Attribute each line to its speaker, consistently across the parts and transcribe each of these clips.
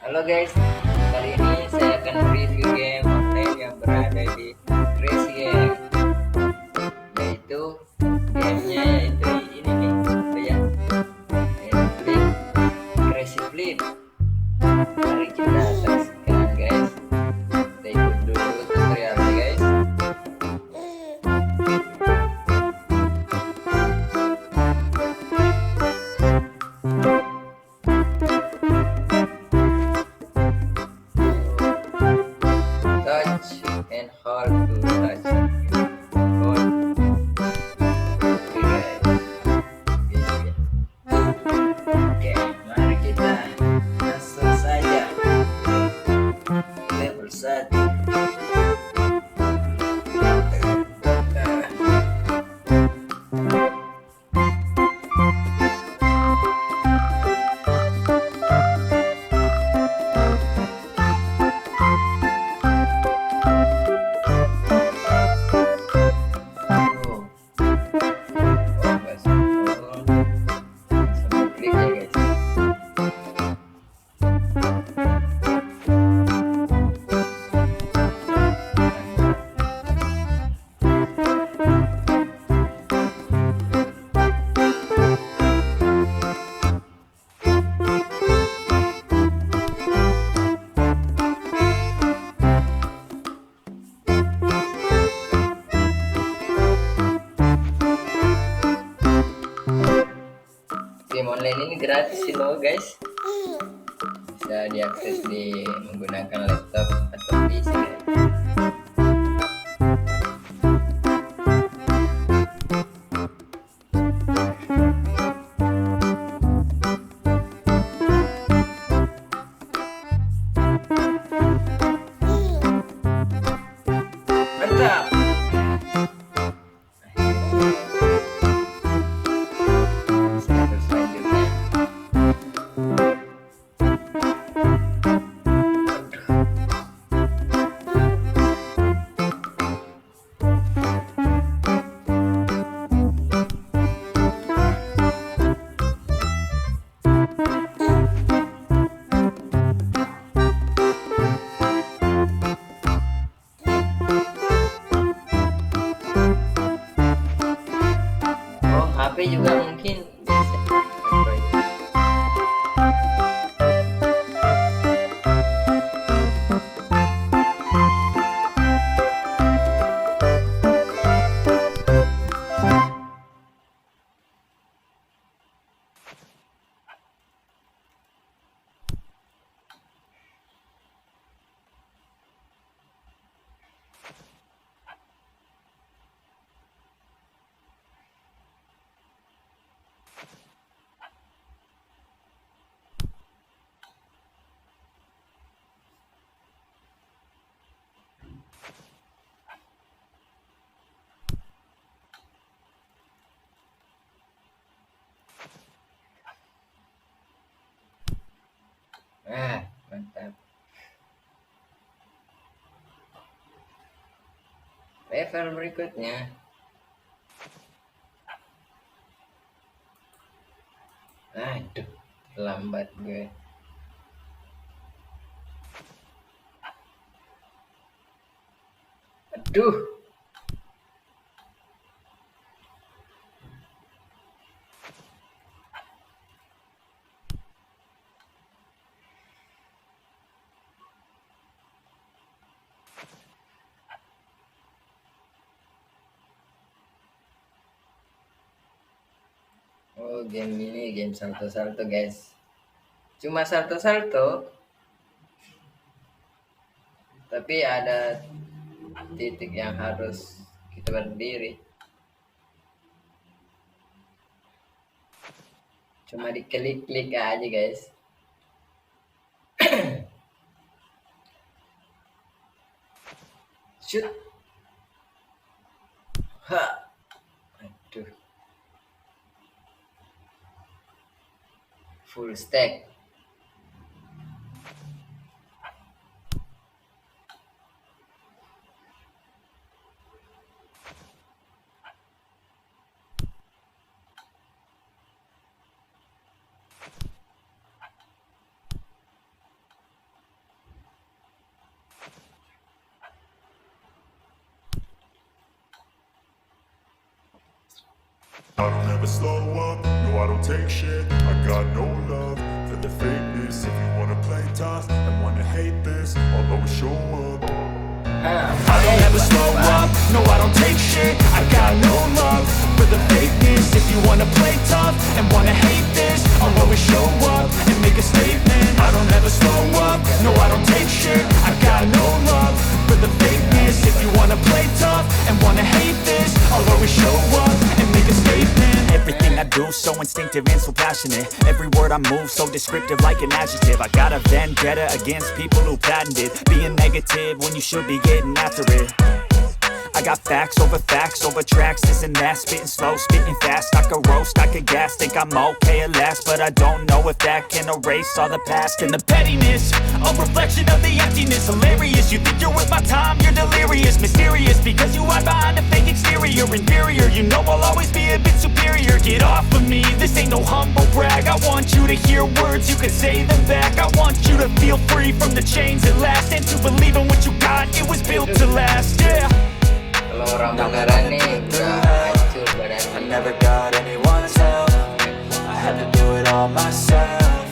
Speaker 1: Halo guys, kali ini saya akan review game online yang berada di Crazy Game, yaitu gamenya yaitu ini nih, apa ya, yaitu Flip, Crazy Flip. Mari kita saksikan guys, kita ikut dulu tutorialnya guys. Touch and hold to touch. Hold. Oke guys, gini. Oke, mari kita langsung saja level 1. Oh, sambil klik ya guys. Game online ini gratis sih loh guys, bisa diakses di menggunakan laptop atau PC guys. Mantap. Level selanjutnya. Oh, HP juga mungkin bisa. Android. Ah, mantap. Level berikutnya. Aduh, lambat gue. Aduh. Oh, game ini game salto-salto guys. Cuma salto-salto, tapi ada titik yang harus kita berdiri. Cuma diklik-klik aja guys. Shoot. Ha. Aduh. Full stack.
Speaker 2: I don't ever slow up, no I don't take shit. I got no love for the fakeness. If you wanna play tough and wanna hate this, I'll always show up. I don't ever slow up, no I don't take shit. I got no love for the fakeness. If you wanna play tough and wanna hate this, I'll always show up and make a statement. I don't ever slow up, no I don't take shit. I got no love for the fakeness. If you wanna play tough and wanna hate this, I'll always show up and make a statement.
Speaker 3: Everything I do so instinctive and so passionate. Every word I move so descriptive like an adjective. I got a vendetta against people who patented being negative when you should be getting after it. I got facts over tracks, this and that. Spitting slow, spitting fast. I could roast, I could gas. Think I'm okay at last, but I don't know if that can erase all the past. And the pettiness, a reflection of the emptiness. Hilarious, you think you're worth my time, you're delirious. Mysterious, because you hide behind a fake exterior. Inferior, you know I'll always be a bit superior. Get off of me, this ain't no humble brag. I want you to hear words, you can say them back. I want you to feel free from the chains at last, and to believe in what you got, it was built to last, yeah.
Speaker 1: Kalau orang beneran nih udah hancur
Speaker 3: I
Speaker 1: badannya.
Speaker 3: never got anyone's help, I had to do it all myself.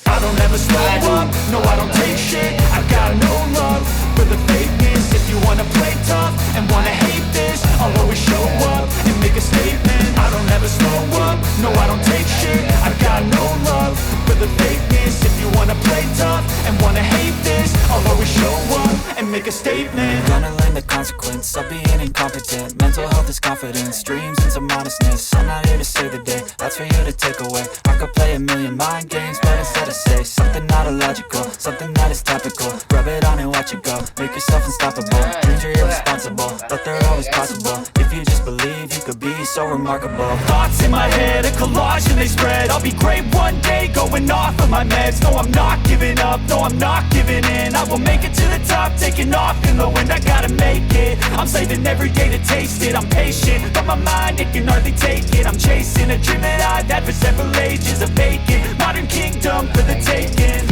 Speaker 2: I don't ever slow up, no I don't take shit. I got no love for the fakeness. If you wanna play tough and wanna hate this, I'll always show up and make a statement. I don't ever slow up, no I don't take shit. I got no love for the fakeness. If you wanna play tough and wanna hate this, I'll always show up and make a statement.
Speaker 3: Gonna learn the consequence of being incompetent. Mental health is confidence, dreams and some modestness. I'm not here to save the day, that's for you to take away. I could play a million mind games, but instead I say something not illogical, something that is topical. Rub it on and watch it go, make yourself unstoppable. Dreams are irresponsible, but they're always possible. If you just believe, you could be so remarkable. Thoughts in my head, a collage and they spread. I'll be great one day, going off of my meds. No, I'm not giving up, no, I'm not giving in. I will make it to the top, taking off in the wind. I gotta make it, I'm saving every day to taste it. I'm patient, but my mind, it can hardly take it. I'm chasing a dream that I've had for several ages. A vacant, modern kingdom for the taking.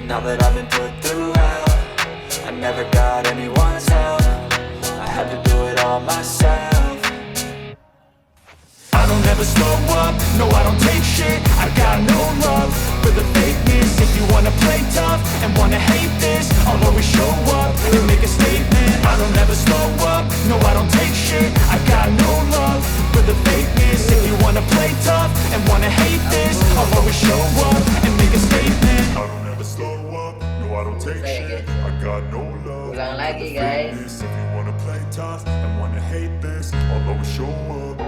Speaker 3: Now that I've been put through hell, I never got anyone's help, I had to do it all myself.
Speaker 2: I don't ever slow up, no I don't take shit. I got no love for the fakeness. If you wanna play tough and wanna hate this, I'll always show up and make a statement. I don't ever slow up, no I don't take shit. I got no love for the fakeness. If you wanna play tough and wanna hate this, I'll always show up and make a statement. I don't ever slow up, no I don't take shit. I got no love
Speaker 1: Ulang lagi,
Speaker 2: for the
Speaker 1: guys.
Speaker 2: fakeness. If you wanna play tough and wanna hate this, I'll always show up.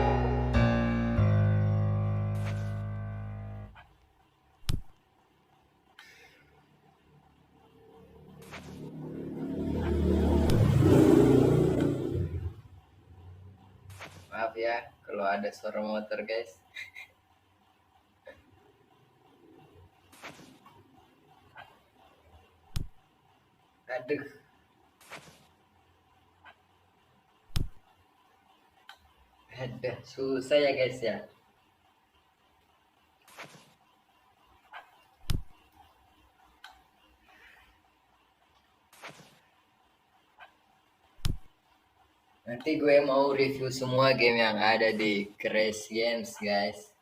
Speaker 1: Maaf ya kalau ada suara motor guys. Aduh. Aduh, susah ya guys ya. Nanti gue mau review semua game yang ada di Crash Games guys.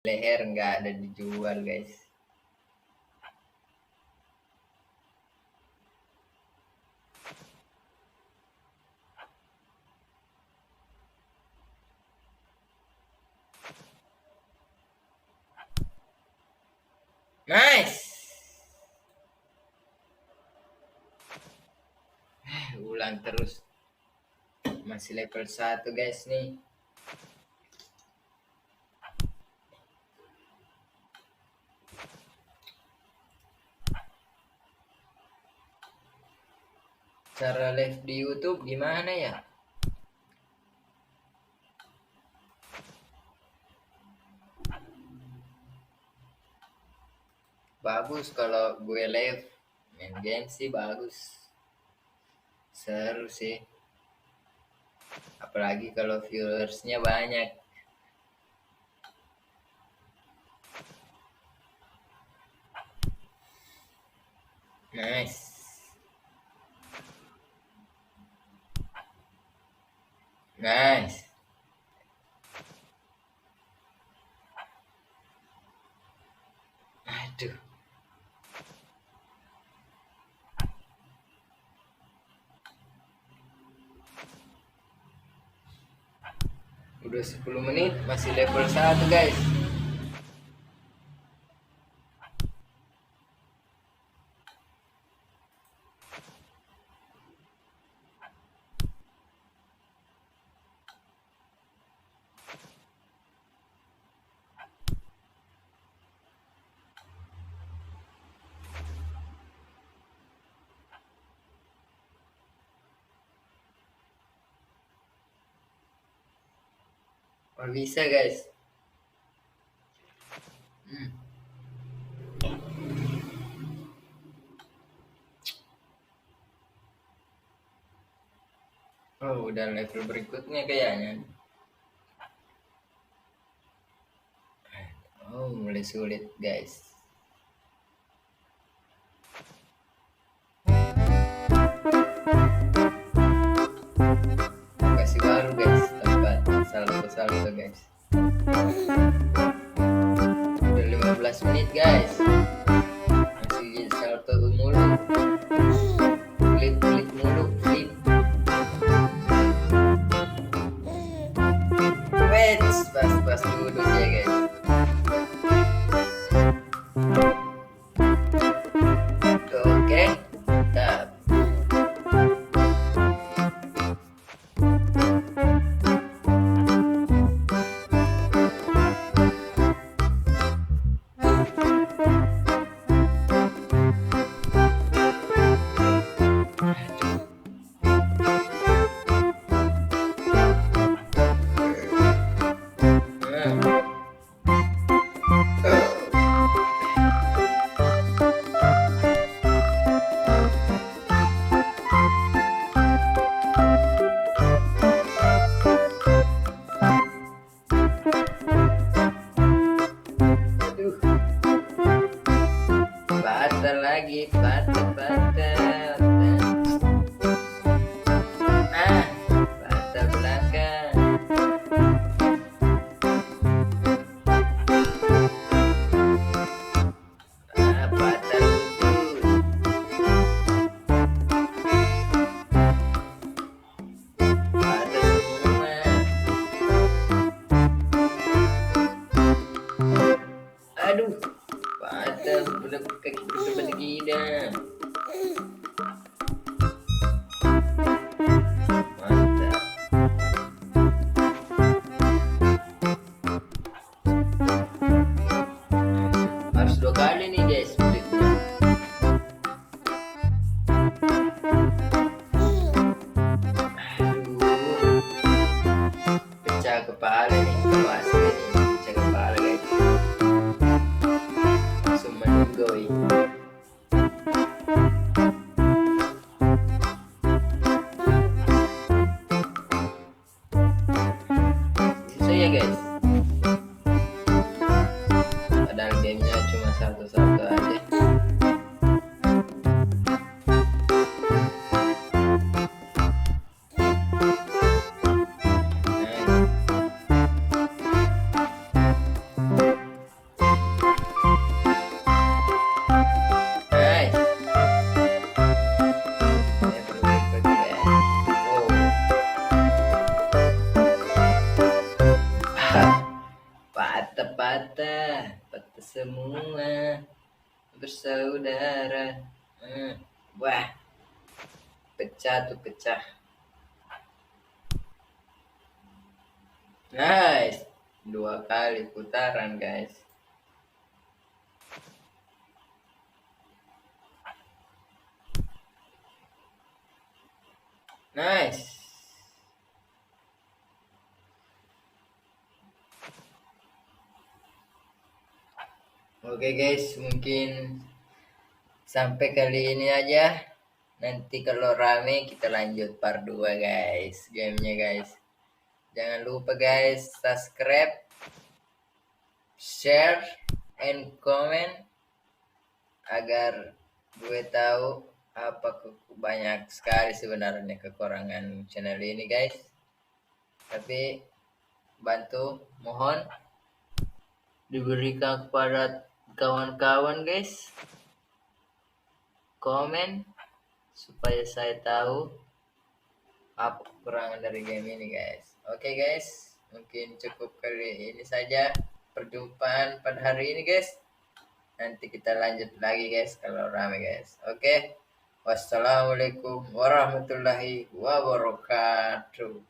Speaker 1: Leher nggak ada dijual guys. Nice. Ulang terus. Masih level 1 guys nih. Cara live di YouTube gimana ya? Bagus kalau gue live main game sih bagus. Seru sih. Apalagi kalau viewersnya banyak. Nice. Nice. Aduh. Udah 10 menit masih level 1 guys. Oh, bisa guys. Oh, udah level berikutnya kayaknya. Oh, mulai sulit guys. Kasih baru guys, tempat salto guys. Udah 15 menit guys. Masih salto mulu. Flip mulu, flip. Pas duduk ya guys. Oke, tap. Batal belakang. Batal Belgida. Mantap. Harus 2 kali nih guys splitnya. Aduh, pecah kepala nih kalau asli nih, pecah kepala guys. Langsung menunggu. Bisa ya guys. Padahal gamenya cuma satu-satu aja. Nice. Saya berikut guys. Patah-patah semua bersaudara. Wah, pecah tuh pecah. Nice, 2 kali putaran guys. Nice. Oke guys, mungkin sampai kali ini aja. Nanti kalau rame kita lanjut part 2 guys, gamenya guys. Jangan lupa guys, subscribe, share, and comment agar gue tahu apa banyak sekali sebenarnya kekurangan channel ini guys. Tapi bantu, mohon diberikan kepada kawan-kawan guys, komen supaya saya tahu apa kekurangan dari game ini guys. Oke guys, mungkin cukup kali ini saja perjumpaan pada hari ini guys. Nanti kita lanjut lagi guys kalau rame guys. Oke, wassalamualaikum warahmatullahi wabarakatuh.